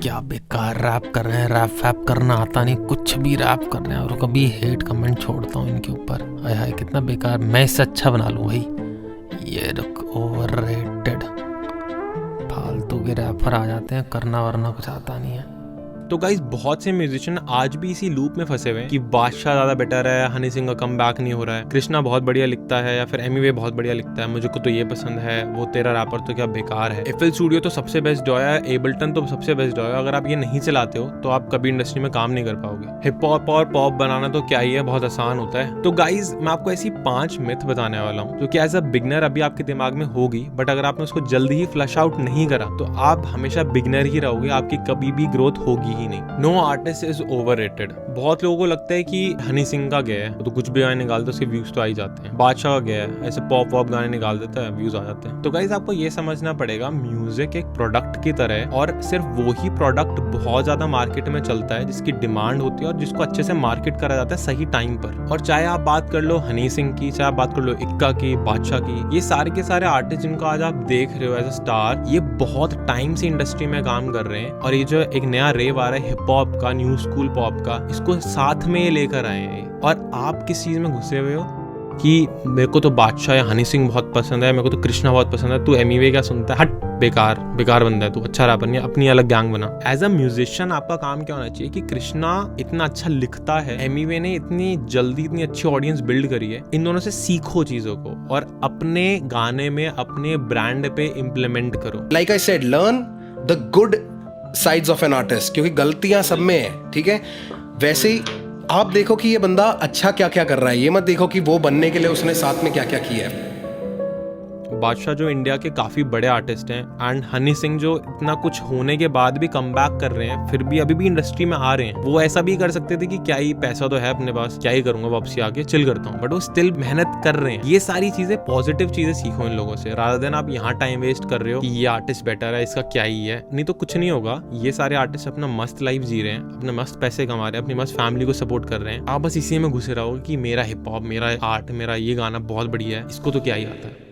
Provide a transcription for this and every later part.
क्या बेकार रैप कर रहे हैं, रैप फैप करना आता नहीं, कुछ भी रैप कर रहे हैं और कभी हेट कमेंट छोड़ता हूँ इनके ऊपर। हाय हाय कितना बेकार, मैं इससे अच्छा बना लूँ भाई। ये रुक, ओवररेटेड फालतू के रैपर आ जाते हैं, करना वरना कुछ आता नहीं है। तो गाइस बहुत से म्यूजिशियन आज भी इसी लूप में फंसे हुए हैं कि बादशाह ज्यादा बेटर है, हनी सिंह का कमबैक नहीं हो रहा है, कृष्णा बहुत बढ़िया लिखता है या फिर एमीवे बहुत बढ़िया लिखता है, मुझे को तो ये पसंद है, वो तेरा रैपर तो क्या बेकार है। एफएल स्टूडियो तो सबसे बेस्ट डॉ है, एबल्टन तो सबसे बेस्ट डॉ है। अगर आप ये नहीं चलाते हो तो आप कभी इंडस्ट्री में काम नहीं कर पाओगे। हिप हॉप और पॉप बनाना तो क्या ही है, बहुत आसान होता है। तो गाइज मैं आपको ऐसी 5 मिथ बताने वाला हूँ जो कि एज अ बिगनर अभी आपके दिमाग में होगी, बट अगर आपने उसको जल्दी ही फ्लश आउट नहीं करा तो आप हमेशा बिगनर ही रहोगे, आपकी कभी भी ग्रोथ होगी ही नहीं। No artist is overrated. बहुत लोगों को लगता है कि हनी सिंह का गया है तो कुछ भी गाने निकाल दो उसके व्यूज तो आ ही जाते हैं, बादशाह का गया है ऐसे पॉप वॉप गाने निकाल देता है व्यूज आ जाते हैं। तो गाइस आपको ये समझना पड़ेगा म्यूजिक एक प्रोडक्ट की तरह है और सिर्फ वो ही प्रोडक्ट बहुत ज्यादा मार्केट में चलता है जिसकी डिमांड होती है और जिसको अच्छे से मार्केट करा जाता है सही टाइम पर। और चाहे आप बात कर लो हनी सिंह की, चाहे आप बात कर लो इक्का की, बादशाह की, ये सारे के सारे आर्टिस्ट जिनको आज आप देख रहे हो एज अ स्टार, ये बहुत टाइम से इंडस्ट्री में काम कर रहे हैं और ये जो एक नया रेव आ रहा है हिप हॉप का, न्यू स्कूल पॉप का, इसको साथ में लेकर आए हैं। और आप किस चीज में घुसे हुए हो कि मेरे को तो बादशाह या हनी सिंह बहुत पसंद है, मेरे को तो कृष्णा बहुत पसंद है, तू एमीवे क्या सुनता है, हट बेकार बेकार बंदा है तू, अच्छा रैपर नहीं, अपनी अलग गैंग बना। एज अ म्यूजिशियन आपका काम क्या होना चाहिए कि कृष्णा इतना अच्छा लिखता है, एमीवे ने इतनी जल्दी इतनी अच्छी ऑडियंस बिल्ड करी है, इन दोनों से सीखो चीजों को और अपने गाने में अपने ब्रांड पे इम्प्लीमेंट करो। Like I said, learn the good sides of an artist, क्योंकि गलतियां सब में है, ठीक है। वैसे ही आप देखो कि ये बंदा अच्छा क्या क्या कर रहा है, ये मत देखो कि वो बनने के लिए उसने साथ में क्या क्या किया है। बादशाह जो इंडिया के काफी बड़े आर्टिस्ट हैं एंड हनी सिंह जो इतना कुछ होने के बाद भी कमबैक कर रहे हैं, फिर भी अभी भी इंडस्ट्री में आ रहे हैं। वो ऐसा भी कर सकते थे कि क्या ही पैसा तो है अपने पास, क्या ही करूंगा वापसी आके चिल करता हूँ, बट वो स्टिल मेहनत कर रहे हैं। ये सारी चीजें पॉजिटिव चीजें सीखो इन लोगों से, रादर देन आप यहाँ टाइम वेस्ट कर रहे हो कि ये आर्टिस्ट बेटर है, इसका क्या ही है। नहीं तो कुछ नहीं होगा। ये सारे आर्टिस्ट अपना मस्त लाइफ जी रहे हैं, अपने मस्त पैसे कमा रहे हैं, अपनी मस्त फैमिली को सपोर्ट कर रहे हैं। आप बस इसी में घुसे रहोगे कि मेरा हिप हॉप, मेरा आर्ट, मेरा ये गाना बहुत बढ़िया है, इसको तो क्या ही आता है।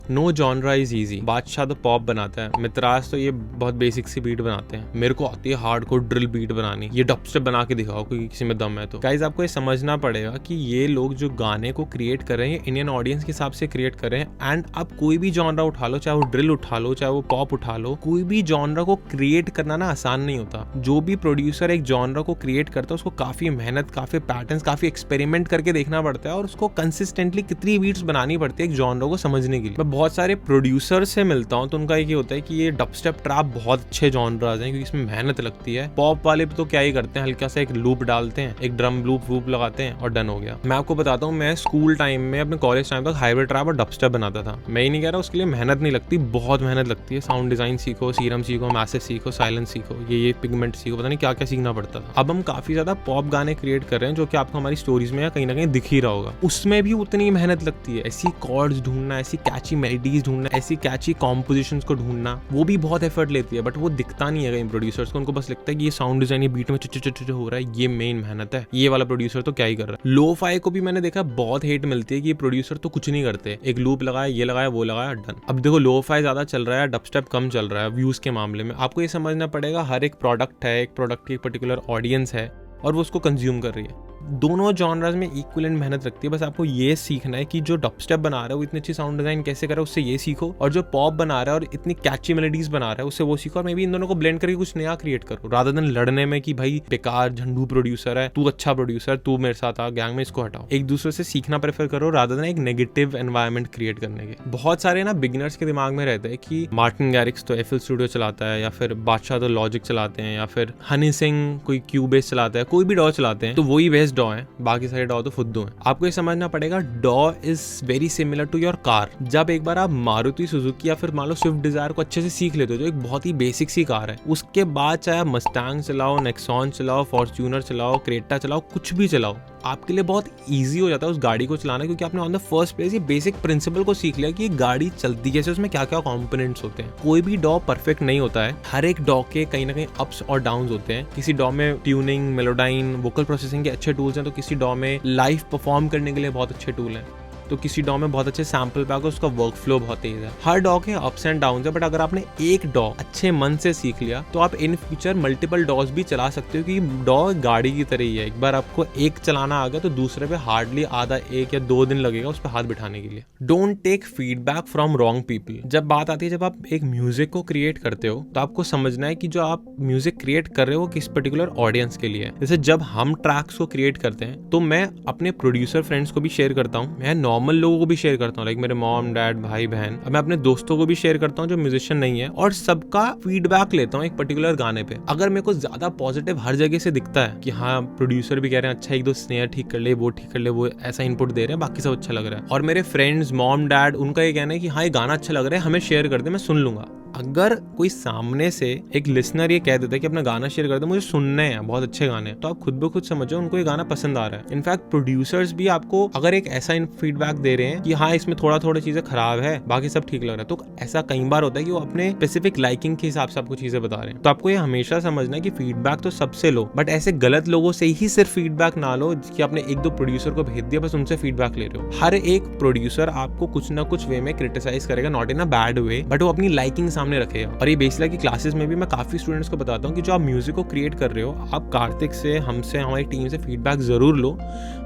No genre is easy. Badshah तो पॉप बनाता है, मितराज तो ये बहुत बेसिक सी बीट बनाते हैं, मेरे को आती है हार्डकोर ड्रिल बीट बनानी, ये डबस्टेप बना के दिखाओ कोई किसी में दम है तो। गाइस आपको ये समझना पड़ेगा कि ये लोग जो गाने को क्रिएट कर रहे हैं इंडियन ऑडियंस के हिसाब से क्रिएट कर रहे हैं। एंड आप कोई भी जॉनरा उठा लो, चाहे वो ड्रिल उठा लो, चाहे वो पॉप उठा लो, कोई भी जॉनरा को क्रिएट करना ना आसान नहीं होता। जो भी प्रोड्यूसर एक जॉनरा को क्रिएट करता है उसको काफी मेहनत, काफी पैटर्न्स, काफी एक्सपेरिमेंट करके देखना पड़ता है और उसको कंसिस्टेंटली कितनी बीट्स बनानी पड़ती है एक जॉनरा को समझने के लिए। मैं बहुत सारे प्रोड्यूसर से मिलता हूं तो उनका एक ही होता है कि ये डबस्टेप ट्रैप बहुत अच्छे जॉनरास हैं क्योंकि इसमें मेहनत लगती है। पॉप वाले तो क्या ही करते हैं, हल्का सा एक लूप डालते हैं, एक ड्रम लूप वूप लगाते हैं और डन हो गया। मैं आपको बताता हूँ, मैं स्कूल टाइम में, अपने कॉलेज टाइम तक हाइब्रिड ट्रैप और डबस्टेप बनाता था। मैं ही नहीं कह रहा उसके लिए मेहनत नहीं लगती, बहुत मेहनत लगती है। साउंड डिजाइन सीखो, सीरम सीखो, मैसिव सीखो, साइलेंस सीखो, ये पिगमेंट सीखो, पता नहीं क्या क्या सीखना पड़ता था। अब हम काफी ज्यादा पॉप गाने क्रिएट कर रहे हैं जो कि आपको हमारी स्टोरीज में या कहीं ना कहीं दिख ही रहा होगा, उसमें भी उतनी मेहनत लगती है। ऐसी कॉर्ड्स ढूंढना, ऐसी कैची मेलोडीज ढूंढना, ऐसी कैची कॉम्पोजिशंस को ढूंढना, वो भी बहुत एफर्ट लेती है, बट वो दिखता नहीं है कहीं प्रोड्यूसर्स को। उनको बस लगता है कि ये साउंड डिजाइन, ये बीट में चुच हो रहा है, ये मेन मेहनत है, ये वाला प्रोड्यूसर तो क्या ही कर रहा है। लो फाई को भी मैंने देखा बहुत हेट मिलती है कि ये प्रोड्यूसर तो कुछ नहीं करते, एक लूप लगाया, ये लगाया, वो लगाया, डन। अब देखो लो फाई ज्यादा चल रहा है, डबस्टेप कम चल रहा है व्यूज के मामले में। आपको ये समझना पड़ेगा हर एक प्रोडक्ट है, एक प्रोडक्ट की एक पर्टिकुलर ऑडियंस है और वो उसको कंज्यूम कर रही है। दोनों जॉनरास में इक्विवेलेंट मेहनत लगती है। बस आपको ये सीखना है कि जो डबस्टेप बना रहा है वो इतनी अच्छी साउंड डिजाइन कैसे कर रहा है, उससे ये सीखो, और जो पॉप बना रहा है और इतनी कैची मेलोडीज बना रहा है उससे वो सीखो, और मे बी इन दोनों को ब्लेंड करके कुछ नया क्रिएट करो, रादर देन लड़ने में कि भाई बेकार झंडू प्रोड्यूसर है, तू अच्छा प्रोड्यूसर, तू मेरे साथ आ गैंग में, इसको हटाओ। एक दूसरे से सीखना प्रेफर करो रादर देन एक नेगेटिव एनवायरनमेंट क्रिएट करने के। बहुत सारे ना बिगिनर्स के दिमाग में रहते हैं कि मार्टिन गैरिक्स तो एफएल स्टूडियो चलाता है, या फिर बादशाह तो लॉजिक चलाते हैं, या फिर हनी सिंह कोई क्यूबेस चलाता है, कोई भी डॉ चलाते हैं तो वही बेस्ट डॉ है, बाकी सारे डॉ तो फुद्दू हैं। आपको ये समझना पड़ेगा डॉ is very similar to your car. जब एक बार आप मारुति सुजुकी या फिर मान लो स्विफ्ट डिजायर को अच्छे से सीख लेते हो जो एक बहुत ही बेसिक सी कार है, उसके बाद चाहे आप मस्टैंग चलाओ, नेक्सॉन चलाओ, फॉर्च्यूनर चलाओ, क्रेटा चलाओ, कुछ भी चलाओ, आपके लिए बहुत ईजी हो जाता है उस गाड़ी को चलाना, क्योंकि आपने ऑन द फर्स्ट प्लेस ये बेसिक प्रिंसिपल को सीख लिया कि ये गाड़ी चलती कैसे, उसमें क्या क्या कंपोनेंट्स होते हैं। कोई भी डॉ परफेक्ट नहीं होता है, हर एक डॉ के कहीं ना कहीं अप्स और डाउन्स होते हैं। किसी डॉ में ट्यूनिंग, मेलोडाइन, वोकल प्रोसेसिंग के अच्छे टूल्स हैं, तो किसी डॉ में लाइव परफॉर्म करने के लिए बहुत अच्छे टूल हैं। तो किसी डॉ में बहुत अच्छे सैंपल पैक है, उसका वर्क फ्लो बहुत तेज है। हर डॉ के अप्स एंड डाउन है, बट अगर आपने एक डॉ अच्छे मन से सीख लिया तो आप इन फ्यूचर मल्टीपल डॉज भी चला सकते हो, क्योंकि डॉ गाड़ी की तरह ही है। एक बार आपको एक चलाना आ गया तो दूसरे पे हार्डली आधा 1 या 2 दिन लगेगा उस पर हाथ बिठाने के लिए। Don't take feedback from wrong people. जब बात आती है, जब आप एक म्यूजिक को क्रिएट करते हो तो आपको समझना है कि जो आप म्यूजिक क्रिएट कर रहे हो किस पर्टिकुलर ऑडियंस के लिए है। जैसे जब हम ट्रैक्स को क्रिएट करते हैं तो मैं अपने प्रोड्यूसर फ्रेंड्स को भी शेयर करता हूँ, मैं नॉर्मल लोगों को भी शेयर करता हूँ, लाइक मेरे मॉम डैड भाई बहन, मैं अपने दोस्तों को भी शेयर करता हूँ जो म्यूजिशियन नहीं है, और सबका फीडबैक लेता हूँ एक पर्टिकुलर गाने पे। अगर मेरे को ज्यादा पॉजिटिव हर जगह से दिखता है कि हाँ प्रोड्यूसर भी कह रहे हैं अच्छा 1-2 स्नेयर ठीक कर ले, वो ठीक कर ले, वो ऐसा इनपुट दे रहे हैं, बाकी सब अच्छा लग रहा है, और मेरे फ्रेंड्स मॉम डैड उनका ये कहना है कि हाँ ये गाना अच्छा लग रहा है, हमें शेयर कर दे, मैं सुन लूंगा। अगर कोई सामने से एक लिसनर ये कह देता है कि अपना गाना शेयर कर दे, मुझे सुनने हैं, बहुत अच्छे गाने, तो आप खुद ब खुद समझो उनको ये गाना पसंद आ रहा है। इनफैक्ट प्रोड्यूसर्स भी आपको अगर एक ऐसा फीडबैक दे रहे हैं कि हाँ इसमें थोड़ा चीजें खराब है, बाकी सब ठीक लग रहा है, तो ऐसा कई बार होता है कि वो अपने स्पेसिफिक लाइकिंग के हिसाब से आपको चीजें बता रहे हैं। तो आपको ये हमेशा समझना है कि फीडबैक तो सबसे लो, बट ऐसे गलत लोगों से ही सिर्फ फीडबैक ना लो कि आपने 1-2 प्रोड्यूसर को भेज दिया बस उनसे फीडबैक ले रहे हो। हर एक प्रोड्यूसर आपको कुछ ना कुछ वे में क्रिटिसाइज करेगा, not in a bad way, but वो अपनी लाइकिंग सामने रखेगा। और ये बेसिकली की क्लासेस में भी मैं काफी स्टूडेंट्स को बताता हूँ कि जो आप म्यूजिक को क्रिएट कर रहे हो, आप कार्तिक से, हमसे, हमारी टीम से फीडबैक जरूर लो,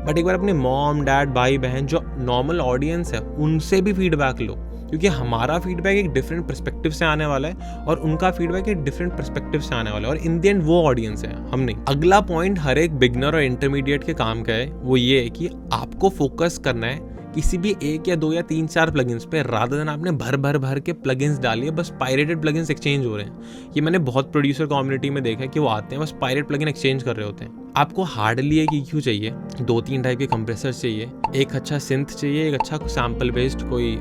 बट एक बार अपने मॉम डैड भाई बहन जो नॉर्मल ऑडियंस है उनसे भी फीडबैक लो, क्योंकि हमारा फीडबैक एक डिफरेंट पर्सपेक्टिव से आने वाला है और उनका फीडबैक एक डिफरेंट पर्सपेक्टिव से आने वाला है, और इन द एंड वो ऑडियंस है, हम नहीं। अगला पॉइंट हर एक बिगनर और इंटरमीडिएट के काम का है, वो ये है कि आपको फोकस करना है किसी भी 1 या 2 या 3-4 प्लगइन्स पे, रादर देन आपने भर के प्लगइन्स डालिए, बस पायरेटेड प्लगइन्स एक्सचेंज हो रहे हैं। ये मैंने बहुत प्रोड्यूसर कम्युनिटी में देखा है कि वो आते हैं बस पायरेट प्लगइन एक्सचेंज कर रहे होते हैं। आपको हार्डली एक EQ चाहिए, 2-3 टाइप के कंप्रेसर्स चाहिए, एक अच्छा सिंथ चाहिए, एक अच्छा सैंपल बेस्ड कोई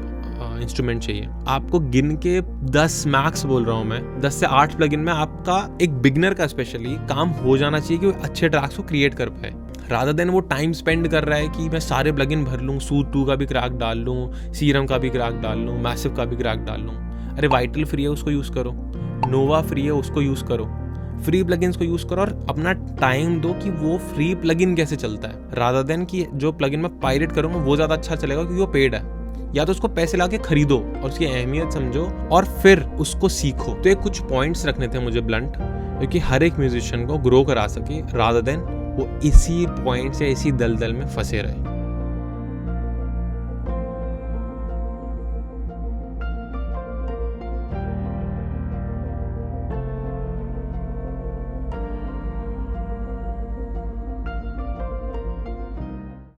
इंस्ट्रूमेंट चाहिए। आपको गिन के 10 मैक्स बोल रहा हूँ मैं, 10 से 8 प्लगइन में आपका एक बिगनर का स्पेशली काम हो जाना चाहिए कि वो अच्छे ट्रैक्स को क्रिएट कर पाए। रादर देन वो टाइम स्पेंड कर रहा है कि मैं सारे प्लगइन भर लूँ, सूट 2 का भी क्रैक डाल लूँ, सीरम का भी क्रैक डाल लूँ, मैसिव का भी क्रैक डाल लूँ। अरे वाइटल फ्री है उसको यूज़ करो, नोवा फ्री है उसको यूज़ करो, फ्री प्लगइन्स को यूज़ करो और अपना टाइम दो कि वो फ्री प्लगइन कैसे चलता है, रादर देन कि जो प्लगइन मैं पायरेट करूँगा वो ज़्यादा अच्छा चलेगा क्योंकि वो पेड है। या तो उसको पैसे लाके खरीदो और उसकी अहमियत समझो और फिर उसको सीखो। तो ये कुछ पॉइंट्स रखने थे मुझे ब्लंट, क्योंकि हर एक म्यूजिशियन को ग्रो करा सके, रादर देन वो इसी पॉइंट से इसी दलदल में फंसे रहे।